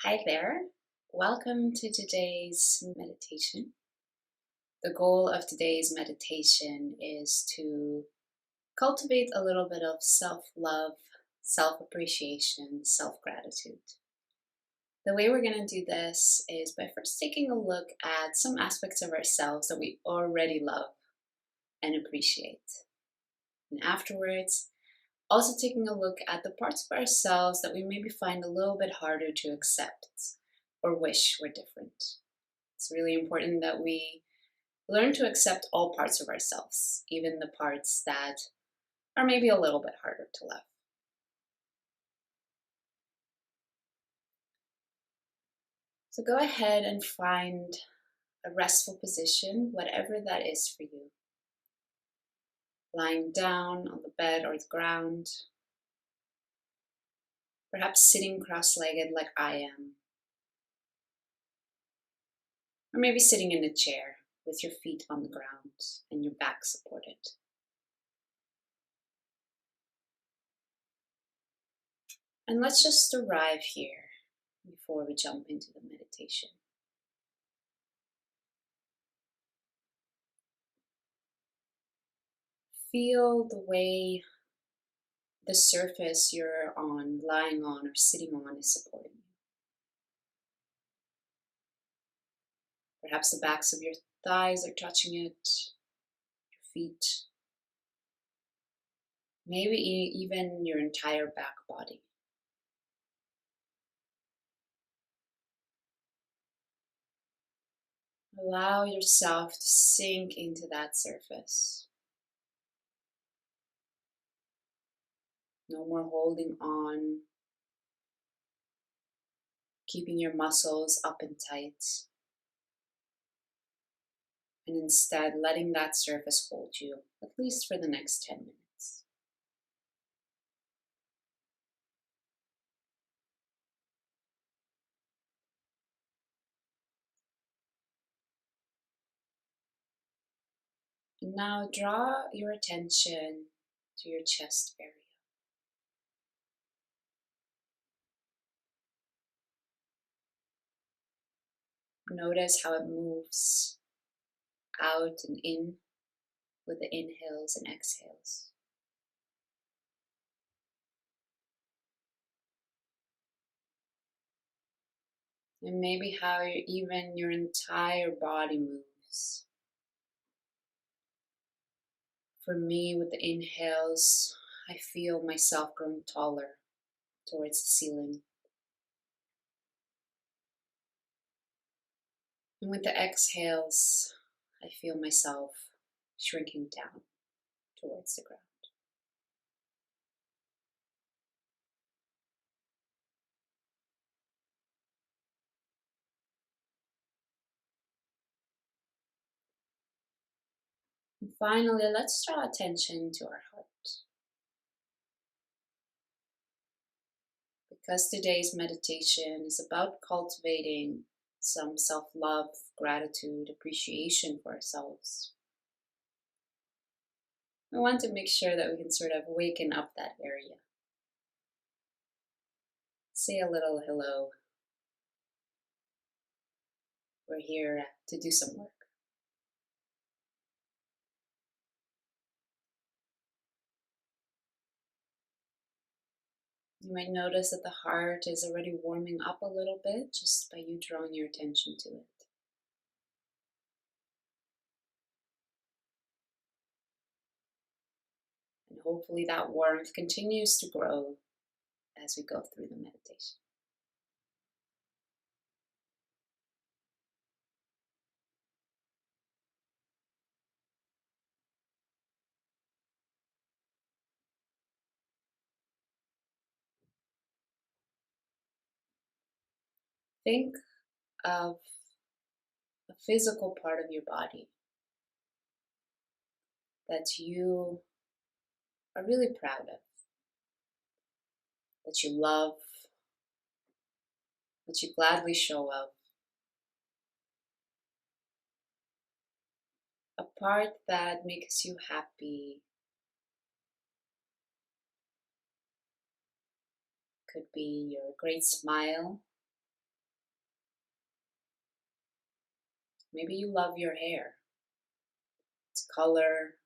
Hi there. Welcome to today's meditation. The goal of today's meditation is to cultivate a little bit of self-love, self-appreciation, self-gratitude. The way we're going to do this is by first taking a look at some aspects of ourselves that we already love and appreciate. And afterwards, also taking a look at the parts of ourselves that we maybe find a little bit harder to accept or wish were different. It's really important that we learn to accept all parts of ourselves, even the parts that are maybe a little bit harder to love. So go ahead and find a restful position, whatever that is for you. Lying down on the bed or the ground, perhaps sitting cross-legged like I am, or maybe sitting in a chair with your feet on the ground and your back supported. And let's just arrive here before we jump into the meditation. Feel the way the surface you're on, lying on, or sitting on is supporting you. Perhaps the backs of your thighs are touching it, your feet, maybe even your entire back body. Allow yourself to sink into that surface. No more holding on, keeping your muscles up and tight, and instead letting that surface hold you, at least for the next 10 minutes. And now draw your attention to your chest area. Notice how it moves out and in with the inhales and exhales. And maybe how even your entire body moves. For me, with the inhales, I feel myself growing taller towards the ceiling. And with the exhales, I feel myself shrinking down towards the ground. And finally, let's draw attention to our heart. Because today's meditation is about cultivating some self-love, gratitude, appreciation for ourselves, we want to make sure that we can sort of waken up that area. Say a little hello. We're here to do some work. You might notice that the heart is already warming up a little bit just by you drawing your attention to it. And hopefully that warmth continues to grow as we go through the meditation. Think of a physical part of your body that you are really proud of, that you love, that you gladly show up. A part that makes you happy. Could be your great smile, Maybe you love your hair, its color,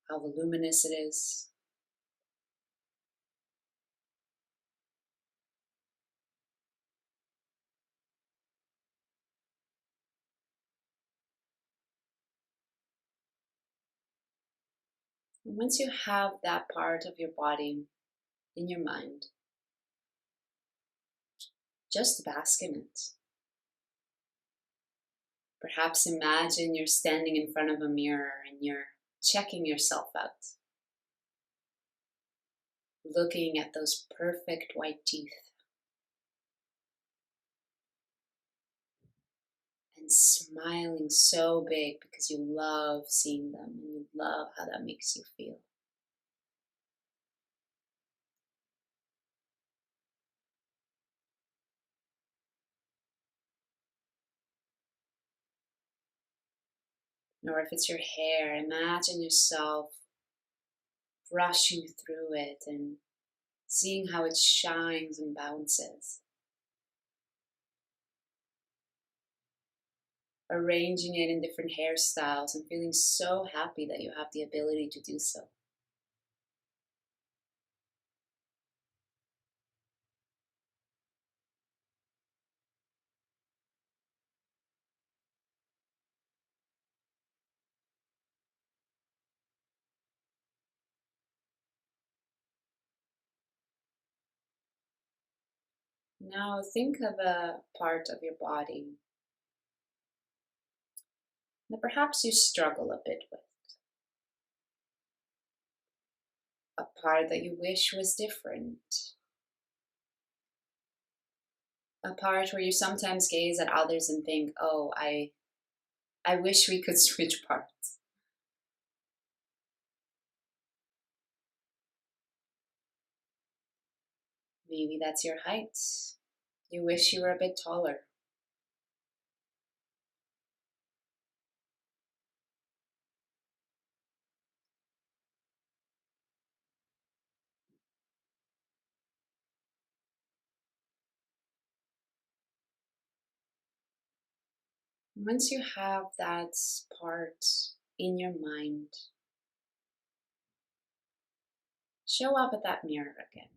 how voluminous it is. And once you have that part of your body in your mind, just bask in it. Perhaps imagine you're standing in front of a mirror and you're checking yourself out, looking at those perfect white teeth and smiling so big because you love seeing them and you love how that makes you feel. Or if it's your hair, imagine yourself brushing through it and seeing how it shines and bounces. Arranging it in different hairstyles and feeling so happy that you have the ability to do so. Now think of a part of your body that perhaps you struggle a bit with, a part that you wish was different, a part where you sometimes gaze at others and think, oh, I wish we could switch parts. Maybe that's your height. You wish you were a bit taller. Once you have that part in your mind, show up at that mirror again.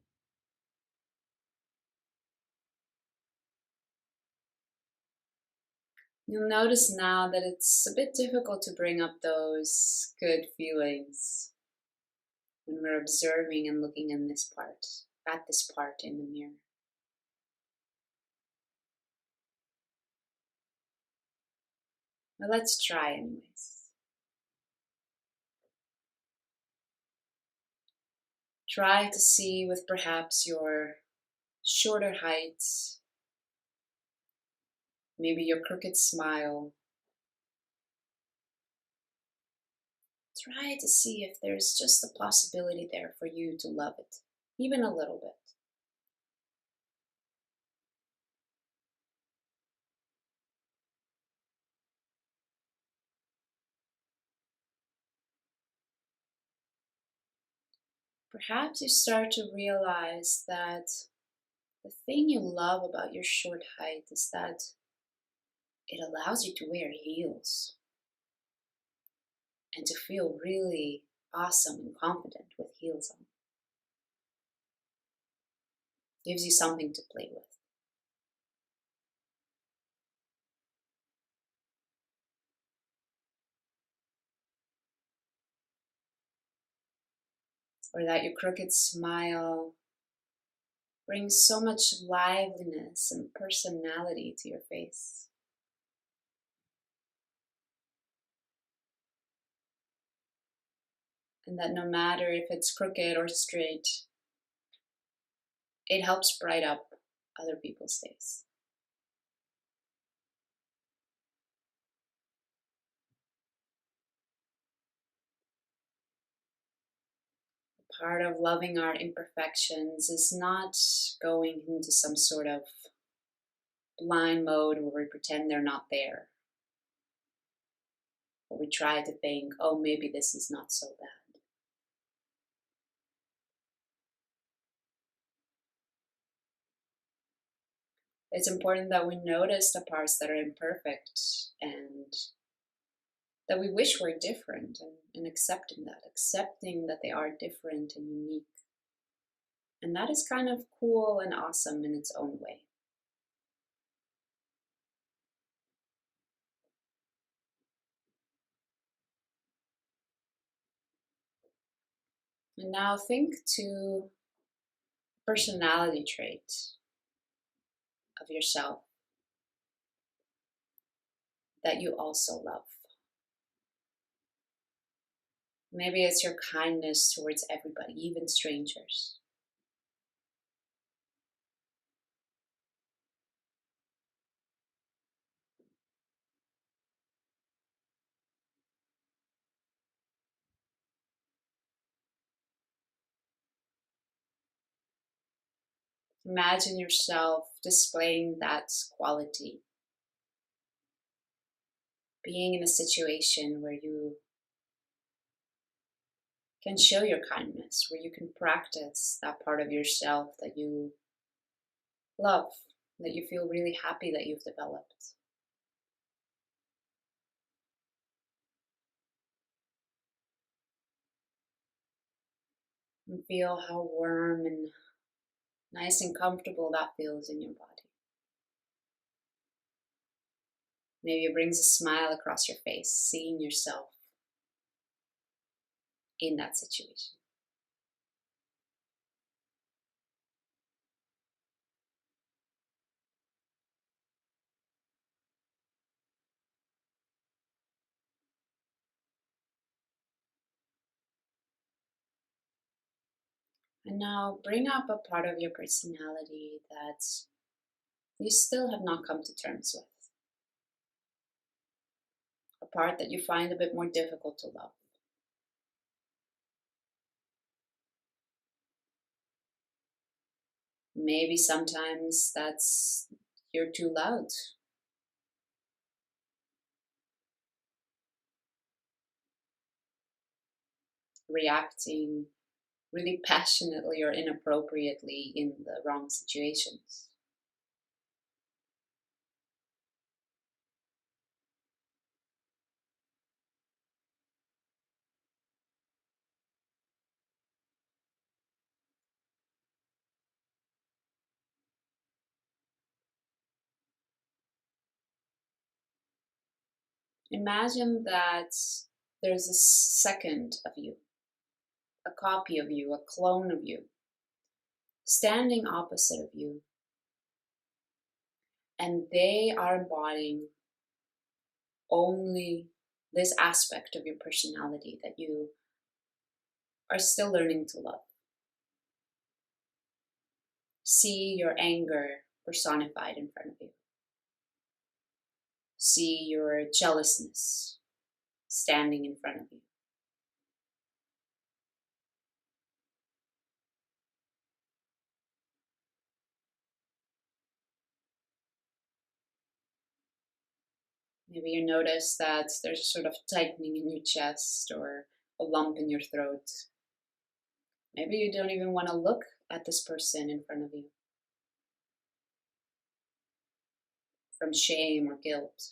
You'll notice now that it's a bit difficult to bring up those good feelings when we're observing and looking in this part, at this part in the mirror. But let's try anyways. Try to see with perhaps your shorter height, maybe your crooked smile. Try to see if there's just a possibility there for you to love it, even a little bit. Perhaps you start to realize that the thing you love about your short height is that it allows you to wear heels and to feel really awesome and confident with heels on. Gives you something to play with. Or that your crooked smile brings so much liveliness and personality to your face. And that no matter if it's crooked or straight, it helps bright up other people's days. Part of loving our imperfections is not going into some sort of blind mode where we pretend they're not there. Or we try to think, oh, maybe this is not so bad. It's important that we notice the parts that are imperfect and that we wish were different, and accepting that they are different and unique. And that is kind of cool and awesome in its own way. And now think to personality trait of yourself that you also love. Maybe it's your kindness towards everybody, even strangers. Imagine yourself displaying that quality, being in a situation where you can show your kindness, where you can practice that part of yourself that you love, that you feel really happy that you've developed. And feel how warm and nice and comfortable that feels in your body. Maybe it brings a smile across your face, seeing yourself in that situation. And now bring up a part of your personality that you still have not come to terms with, a part that you find a bit more difficult to love. Maybe sometimes that's you're too loud, reacting really passionately or inappropriately in the wrong situations. Imagine that there's a second of you, a copy of you, a clone of you, standing opposite of you, and they are embodying only this aspect of your personality that you are still learning to love. See your anger personified in front of you. See your jealousness standing in front of you. Maybe you notice that there's a sort of tightening in your chest or a lump in your throat. Maybe you don't even want to look at this person in front of you from shame or guilt.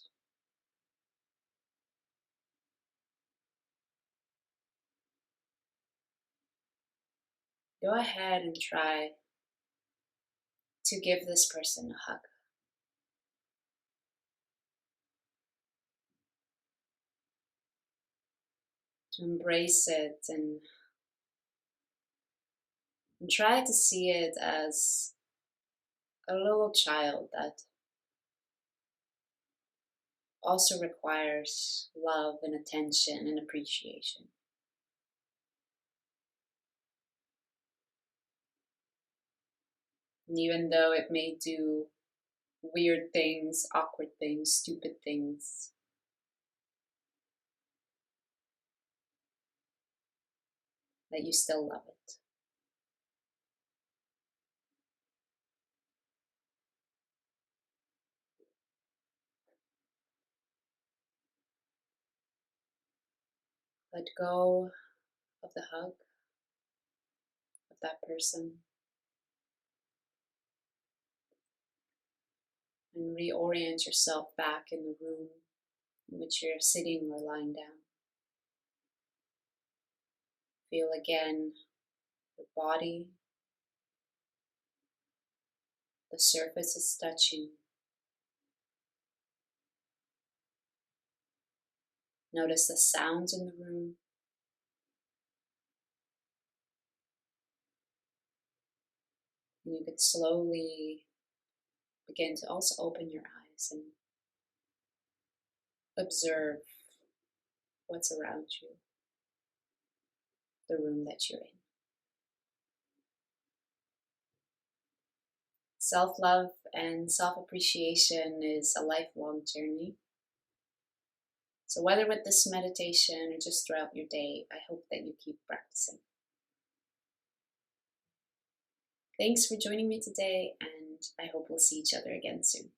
Go ahead and try to give this person a hug, to embrace it and try to see it as a little child that also requires love and attention and appreciation. And even though it may do weird things, awkward things, stupid things, that you still love it. Let go of the hug of that person. and reorient yourself back in the room in which you're sitting or lying down. Feel again your body, the surface is touching. Notice the sounds in the room. And you could slowly begin to also open your eyes and observe what's around you, the room that you're in. Self-love and self-appreciation is a lifelong journey. So whether with this meditation or just throughout your day, I hope that you keep practicing. Thanks for joining me today, and I hope we'll see each other again soon.